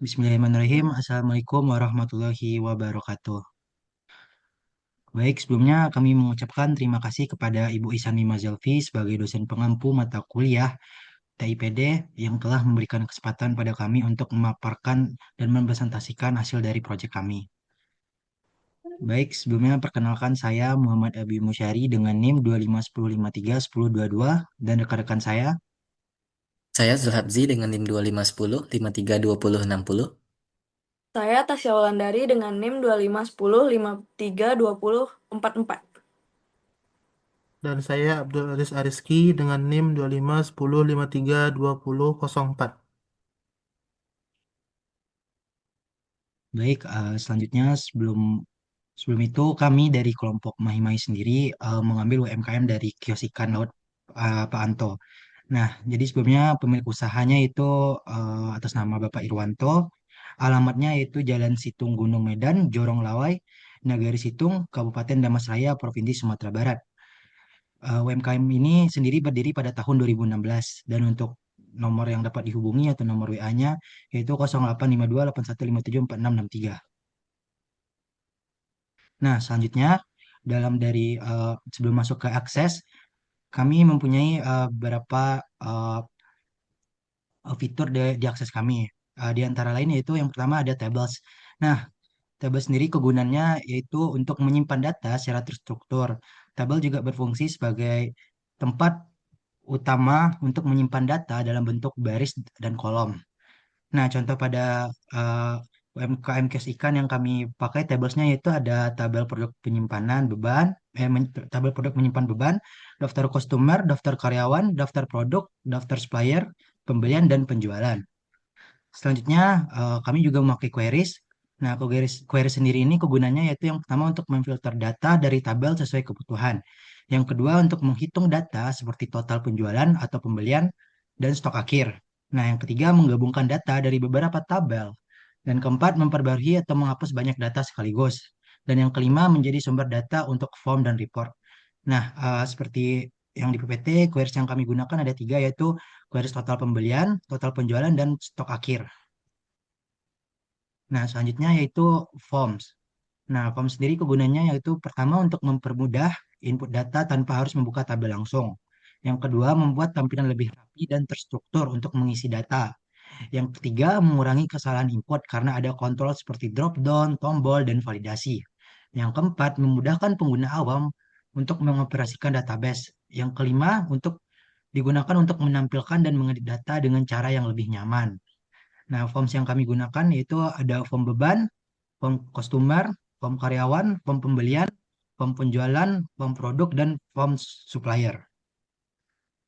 Bismillahirrahmanirrahim. Assalamualaikum warahmatullahi wabarakatuh. Baik, sebelumnya kami mengucapkan terima kasih kepada Ibu Isani Mazelvi sebagai dosen pengampu mata kuliah TIPD yang telah memberikan kesempatan pada kami untuk memaparkan dan mempresentasikan hasil dari proyek kami. Baik, sebelumnya perkenalkan saya Muhammad Abi Musyari dengan NIM 2510531022 dan rekan-rekan saya. Saya Zulhadzi dengan NIM 2510 532060. Saya Tasya Wulandari dengan NIM 2510 532044. Dan saya Abdul Aziz Ariski dengan NIM 2510532004. Baik, selanjutnya sebelum itu kami dari kelompok Mahimai sendiri mengambil UMKM dari kios ikan laut Pak Anto. Nah, jadi sebelumnya pemilik usahanya itu atas nama Bapak Irwanto, alamatnya yaitu Jalan Situng Gunung Medan, Jorong Lawai, Nagari Situng, Kabupaten Damasraya, Provinsi Sumatera Barat. UMKM ini sendiri berdiri pada tahun 2016 dan untuk nomor yang dapat dihubungi atau nomor WA-nya yaitu 085281574663. Nah, selanjutnya sebelum masuk ke akses, kami mempunyai beberapa uh, fitur di akses kami. Di antara lain yaitu yang pertama ada tables. Nah, tabel sendiri kegunaannya yaitu untuk menyimpan data secara terstruktur. Tabel juga berfungsi sebagai tempat utama untuk menyimpan data dalam bentuk baris dan kolom. Nah, contoh pada uh, UMKM Cash Ikan yang kami pakai tablesnya yaitu ada tabel produk penyimpanan beban, tabel produk menyimpan beban, daftar customer, daftar karyawan, daftar produk, daftar supplier, pembelian, dan penjualan. Selanjutnya, kami juga memakai queries. Nah, queries sendiri ini kegunaannya yaitu yang pertama untuk memfilter data dari tabel sesuai kebutuhan. Yang kedua untuk menghitung data seperti total penjualan atau pembelian dan stok akhir. Nah, yang ketiga menggabungkan data dari beberapa tabel. Dan keempat memperbarui atau menghapus banyak data sekaligus. Dan yang kelima menjadi sumber data untuk form dan report. Nah, seperti yang di PPT, queries yang kami gunakan ada tiga yaitu queries total pembelian, total penjualan, dan stok akhir. Nah, selanjutnya yaitu forms. Nah, forms sendiri kegunaannya yaitu pertama untuk mempermudah input data tanpa harus membuka tabel langsung. Yang kedua, membuat tampilan lebih rapi dan terstruktur untuk mengisi data. Yang ketiga, mengurangi kesalahan input karena ada kontrol seperti drop down, tombol, dan validasi. Yang keempat, memudahkan pengguna awam untuk mengoperasikan database. Yang kelima, digunakan untuk menampilkan dan mengedit data dengan cara yang lebih nyaman. Nah, forms yang kami gunakan yaitu ada form beban, form customer, form karyawan, form pembelian, form penjualan, form produk, dan form supplier.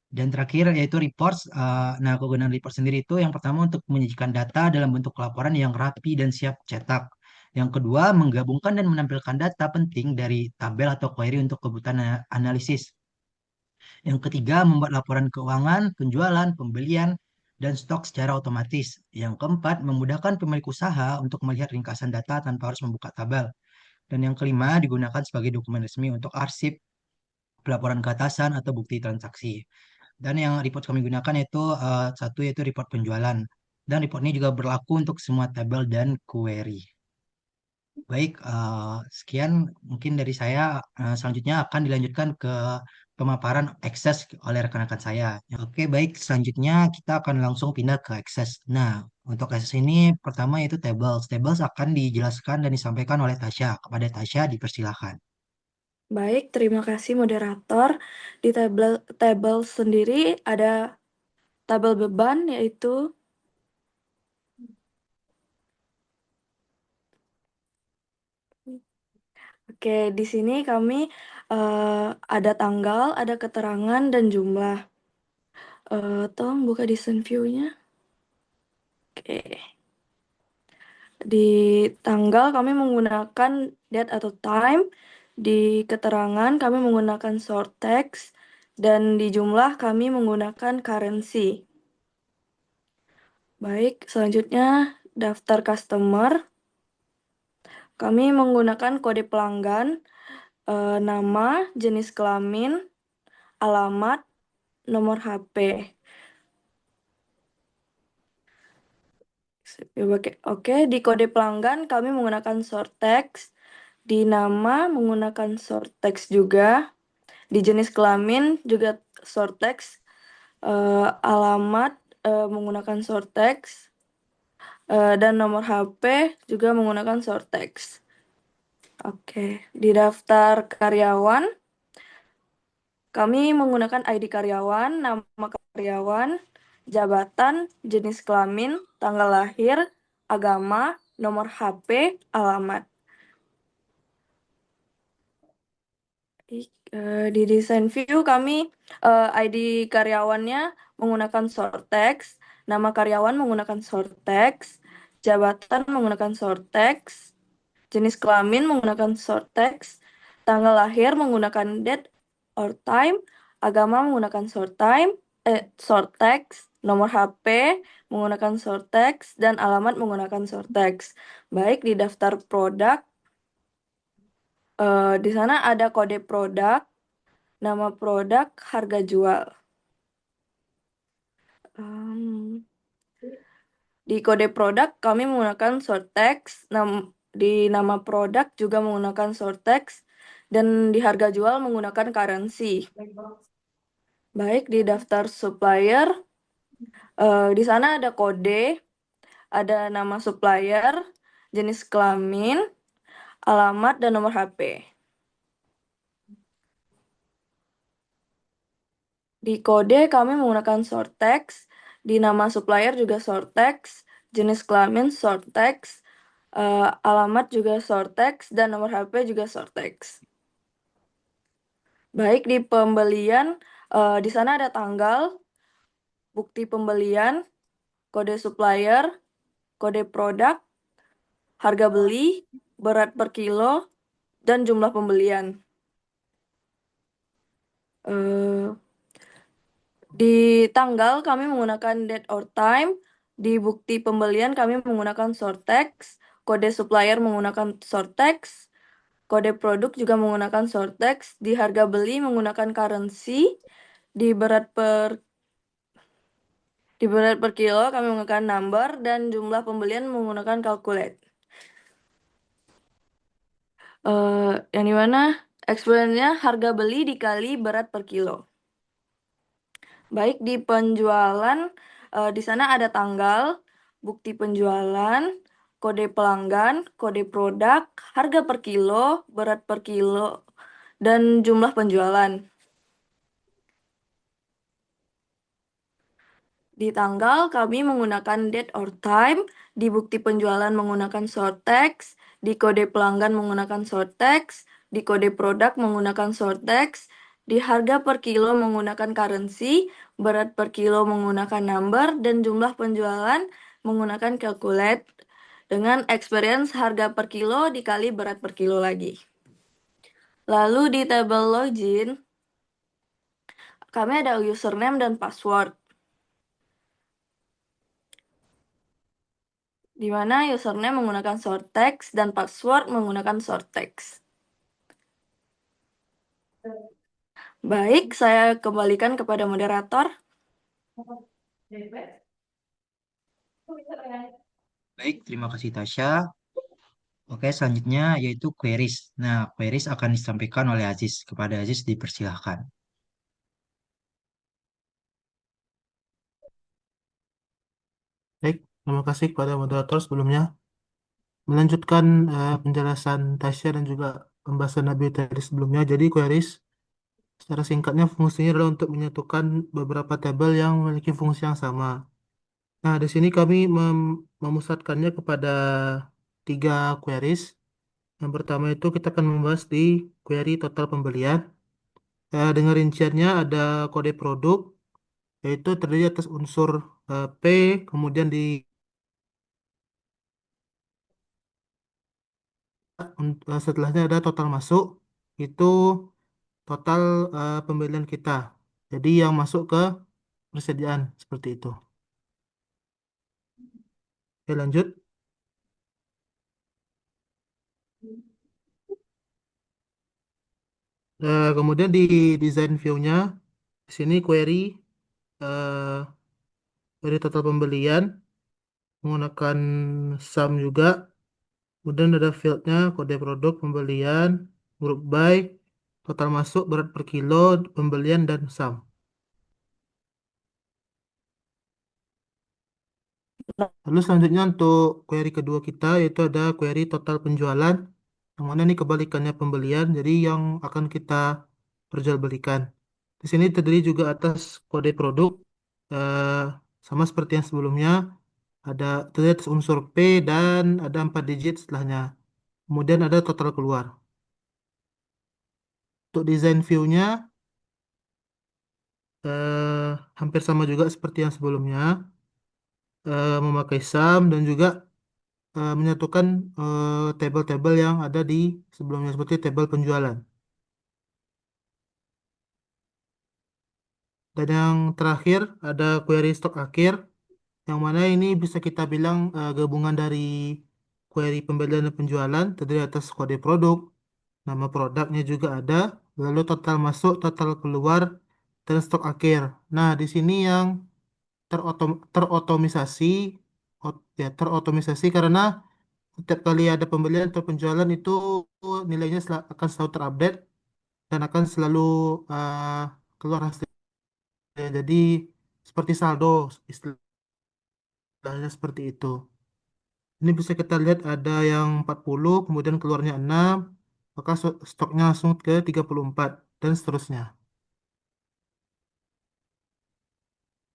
Dan terakhir yaitu reports. Nah, kegunaan report sendiri itu yang pertama untuk menyajikan data dalam bentuk laporan yang rapi dan siap cetak. Yang kedua, menggabungkan dan menampilkan data penting dari tabel atau query untuk kebutuhan analisis. Yang ketiga, membuat laporan keuangan, penjualan, pembelian, dan stok secara otomatis. Yang keempat, memudahkan pemilik usaha untuk melihat ringkasan data tanpa harus membuka tabel. Dan yang kelima, digunakan sebagai dokumen resmi untuk arsip, pelaporan ke atasan, atau bukti transaksi. Dan yang report kami gunakan yaitu satu yaitu report penjualan. Dan report ini juga berlaku untuk semua tabel dan query. Baik, sekian mungkin dari saya. Selanjutnya akan dilanjutkan ke pemaparan Access oleh rekan-rekan saya. Oke, baik. Selanjutnya kita akan langsung pindah ke Access. Nah, untuk Access ini pertama yaitu tables. Tables akan dijelaskan dan disampaikan oleh Tasya. Kepada Tasya, dipersilakan. Baik, terima kasih moderator. Di tabel sendiri ada tabel beban yaitu Oke, di sini kami ada tanggal, ada keterangan dan jumlah. Tolong buka desain view-nya. Oke. Di tanggal kami menggunakan date atau time, di keterangan kami menggunakan short text, dan di jumlah kami menggunakan currency. Baik, selanjutnya daftar customer. Kami menggunakan kode pelanggan, nama, jenis kelamin, alamat, nomor HP. Oke, di kode pelanggan kami menggunakan short text, di nama menggunakan short text juga, di jenis kelamin juga short text, alamat menggunakan short text, dan nomor HP juga menggunakan short text. Oke, di daftar karyawan kami menggunakan ID karyawan, nama karyawan, jabatan, jenis kelamin, tanggal lahir, agama, nomor HP, alamat. Di design view kami ID karyawannya menggunakan short text, nama karyawan menggunakan short text, jabatan menggunakan short text, jenis kelamin menggunakan short text, tanggal lahir menggunakan date or time, agama menggunakan short text, nomor HP menggunakan short text, dan alamat menggunakan short text. Baik di daftar produk, di sana ada kode produk, nama produk, harga jual. Di kode produk kami menggunakan short text, di nama produk juga menggunakan short text, dan di harga jual menggunakan currency. Baik di daftar supplier, di sana ada kode, ada nama supplier, jenis kelamin, alamat, dan nomor HP. Di kode kami menggunakan short text, di nama supplier juga short text, jenis kelamin short text, alamat juga short text, dan nomor HP juga short text. Baik di pembelian, di sana ada tanggal, bukti pembelian, kode supplier, kode produk, harga beli, berat per kilo, dan jumlah pembelian. Di tanggal kami menggunakan date or time, di bukti pembelian kami menggunakan short text, kode supplier menggunakan short text, kode produk juga menggunakan short text, di harga beli menggunakan currency, di berat per kilo kami menggunakan number, dan jumlah pembelian menggunakan calculate. Yang dimana ekspresinya harga beli dikali berat per kilo. Baik di penjualan, di sana ada tanggal, bukti penjualan, kode pelanggan, kode produk, harga per kilo, berat per kilo, dan jumlah penjualan. Di tanggal kami menggunakan date or time, di bukti penjualan menggunakan short text, di kode pelanggan menggunakan short text, di kode produk menggunakan short text, di harga per kilo menggunakan currency, berat per kilo menggunakan number, dan jumlah penjualan menggunakan calculate dengan experience harga per kilo dikali berat per kilo lagi. Lalu di tabel login, kami ada username dan password. Di mana username menggunakan short text dan password menggunakan short text. Baik, saya kembalikan kepada moderator. Baik, terima kasih Tasya. Oke, selanjutnya yaitu queries. Nah, queries akan disampaikan oleh Aziz. Kepada Aziz dipersilahkan. Baik, terima kasih kepada moderator sebelumnya. Melanjutkan penjelasan Tasya dan juga pembahasan Nabi tadi sebelumnya. Jadi queries secara singkatnya fungsinya adalah untuk menyatukan beberapa tabel yang memiliki fungsi yang sama. Nah, di sini kami memusatkannya kepada 3 queries. Yang pertama itu kita akan membahas di query total pembelian. Dengan rinciannya ada kode produk, yaitu terdiri atas unsur P, kemudian setelahnya ada total masuk, itu total pembelian kita. Jadi yang masuk ke persediaan seperti itu. Oke, lanjut. Kemudian di design view-nya, di sini query total pembelian. menggunakan sum juga. Kemudian ada fieldnya, kode produk, pembelian, grup buy, total masuk, berat per kilo, pembelian, dan sum. Lalu selanjutnya untuk query kedua kita yaitu ada query total penjualan. Yang mana ini kebalikannya pembelian, jadi yang akan kita perjualbelikan. Di sini terdiri juga atas kode produk, eh, sama seperti yang sebelumnya, ada terdiri atas unsur P dan ada 4 digit setelahnya. Kemudian ada total keluar. Untuk desain view-nya hampir sama juga seperti yang sebelumnya, memakai sum dan juga menyatukan tabel-tabel yang ada di sebelumnya seperti tabel penjualan. Dan yang terakhir ada query stok akhir, yang mana ini bisa kita bilang gabungan dari query pembelian dan penjualan, terdiri atas kode produk, nama produknya juga ada, lalu total masuk, total keluar, dan stok akhir. Nah, di sini yang terotomisasi, terotomisasi karena setiap kali ada pembelian atau penjualan itu nilainya akan selalu terupdate dan akan selalu uh, keluar hasilnya. Jadi seperti saldo, istilahnya seperti itu. Ini bisa kita lihat ada yang 40, kemudian keluarnya 6, maka stoknya langsung ke 34 dan seterusnya.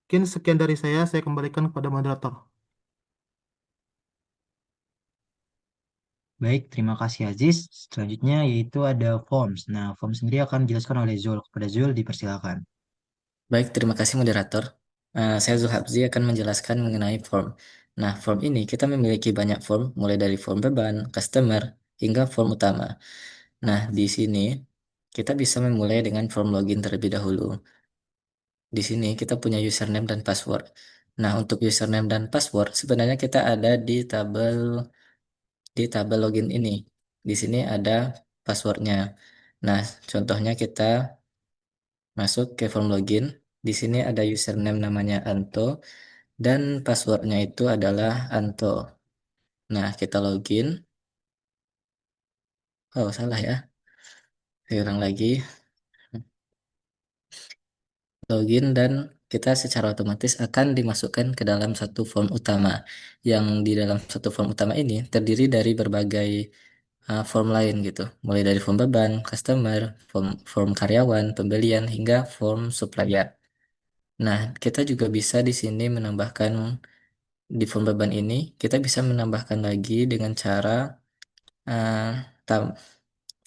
Mungkin sekian dari saya kembalikan kepada moderator. Baik, terima kasih Aziz. Selanjutnya yaitu ada forms. Nah, forms sendiri akan dijelaskan oleh Zul. Kepada Zul dipersilakan. Baik, terima kasih moderator. Saya Zulhabzi akan menjelaskan mengenai form. Nah, form ini kita memiliki banyak form, mulai dari form beban, customer, hingga form utama. Nah, di sini kita bisa memulai dengan form login terlebih dahulu. Di sini kita punya username dan password. Nah, untuk username dan password sebenarnya kita ada di tabel login ini. Di sini ada passwordnya. Nah, contohnya kita masuk ke form login. Di sini ada username namanya Anto dan passwordnya itu adalah Anto. Nah, kita login. Oh, salah ya. Saya ulang lagi. Login dan kita secara otomatis akan dimasukkan ke dalam satu form utama. Yang di dalam satu form utama ini terdiri dari berbagai form lain gitu. Mulai dari form beban, customer, form karyawan, pembelian, hingga form supplier. Nah, kita juga bisa di sini menambahkan di form beban ini, kita bisa menambahkan lagi uh, tam-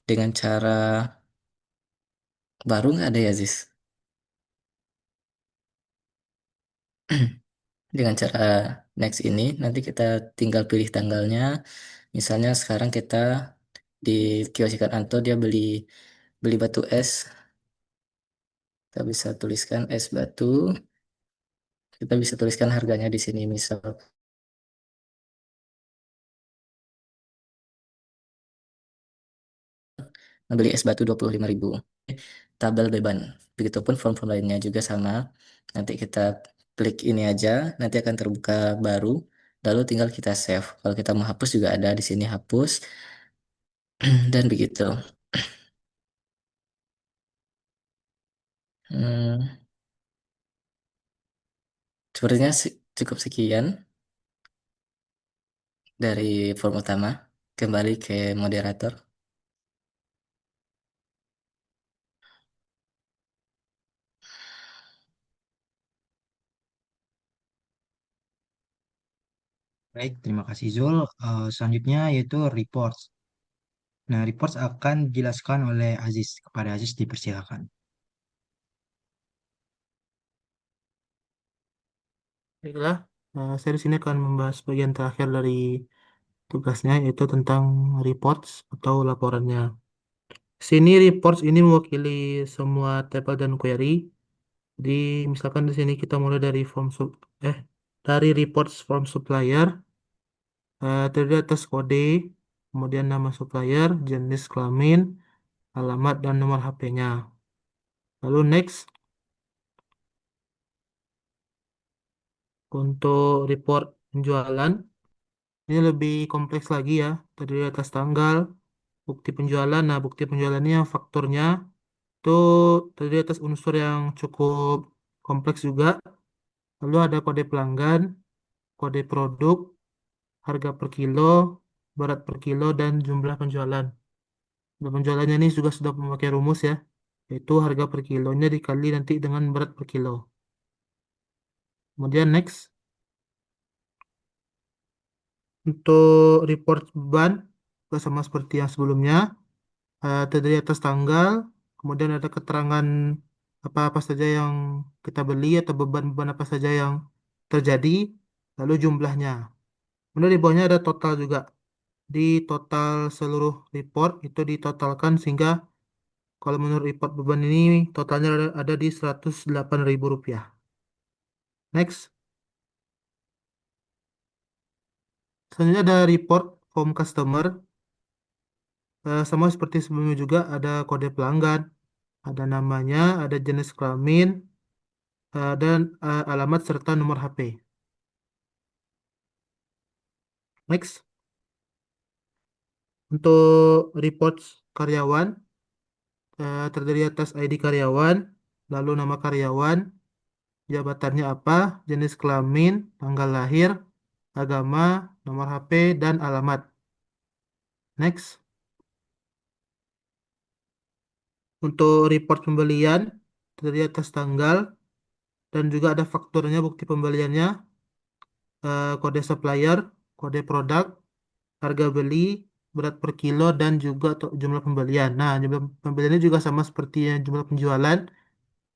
dengan cara baru nggak ada ya, Ziz? Dengan cara next ini, nanti kita tinggal pilih tanggalnya. Misalnya sekarang kita di kios ikan Anto dia beli beli batu es. Kita bisa tuliskan es batu. Kita bisa tuliskan harganya di sini misal beli es batu 25.000. Tabel beban. Begitupun form-form lainnya juga sama. Nanti kita klik ini aja, nanti akan terbuka baru. Lalu tinggal kita save. Kalau kita mau hapus juga ada di sini hapus dan begitu. Hmm, sepertinya cukup sekian dari form utama. Kembali ke moderator. Baik, terima kasih Zul. Selanjutnya yaitu reports. Nah, reports akan dijelaskan oleh Aziz. Kepada Aziz dipersilakan. Baiklah, saya di sini akan membahas bagian terakhir dari tugasnya yaitu tentang reports atau laporannya. Sini reports ini mewakili semua tabel dan query. Jadi misalkan di sini kita mulai dari dari reports form supplier, terdiri atas kode, kemudian nama supplier, jenis kelamin, alamat dan nomor HP-nya. Lalu next untuk report penjualan. Ini lebih kompleks lagi ya, terdiri atas tanggal, bukti penjualan. Nah, bukti penjualannya faktornya itu terdiri atas unsur yang cukup kompleks juga. Lalu ada kode pelanggan, kode produk, harga per kilo, berat per kilo, dan jumlah penjualan. Jumlah penjualannya ini juga sudah memakai rumus ya, yaitu harga per kilonya dikali nanti dengan berat per kilo. Kemudian next, untuk report beban, juga sama seperti yang sebelumnya, terdiri atas tanggal, kemudian ada keterangan apa-apa saja yang kita beli atau beban-beban apa saja yang terjadi, lalu jumlahnya. Kemudian di bawahnya ada total juga. Di total seluruh report itu ditotalkan sehingga kalau menurut report beban ini totalnya ada di Rp108.000. Next, selanjutnya ada report form customer. Sama seperti sebelumnya juga ada kode pelanggan, ada namanya, ada jenis kelamin, dan alamat serta nomor HP. Next, untuk report karyawan, terdiri atas ID karyawan, lalu nama karyawan, jabatannya apa, jenis kelamin, tanggal lahir, agama, nomor HP, dan alamat. Next, untuk report pembelian, terdiri atas tanggal, dan juga ada fakturnya, bukti pembeliannya, kode supplier, kode produk, harga beli, berat per kilo, dan juga jumlah pembelian. Nah, jumlah pembeliannya juga sama seperti yang jumlah penjualan,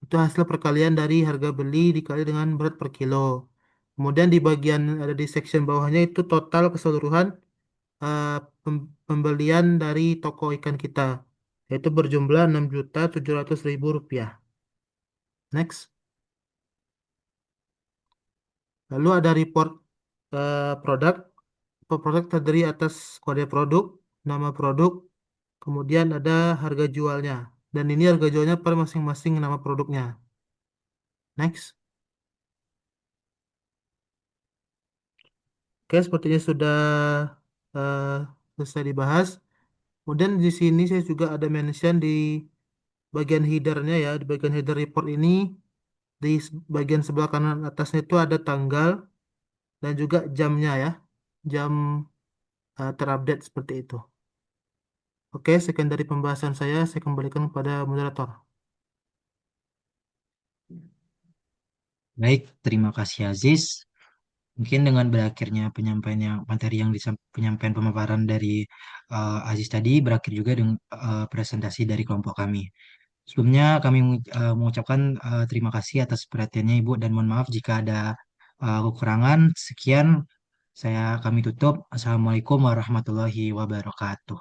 itu hasil perkalian dari harga beli dikali dengan berat per kilo. Kemudian di bagian ada di section bawahnya itu total keseluruhan eh, pembelian dari toko ikan kita, yaitu berjumlah Rp6.700.000. Next. Lalu ada report produk. Report produk terdiri atas kode produk, nama produk, kemudian ada harga jualnya. Dan ini harga jualnya per masing-masing nama produknya. Next. Oke, sepertinya sudah eh, selesai dibahas. Kemudian di sini saya juga ada mention di bagian headernya ya, di bagian header report ini di bagian sebelah kanan atasnya itu ada tanggal dan juga jamnya ya, jam terupdate seperti itu. Oke, sekian dari pembahasan saya kembalikan kepada moderator. Baik, terima kasih Aziz. Mungkin dengan berakhirnya materi yang penyampaian pemaparan dari Aziz tadi berakhir juga dengan presentasi dari kelompok kami. Sebelumnya kami mengucapkan terima kasih atas perhatiannya Ibu dan mohon maaf jika ada kekurangan. Sekian, kami tutup. Assalamualaikum warahmatullahi wabarakatuh.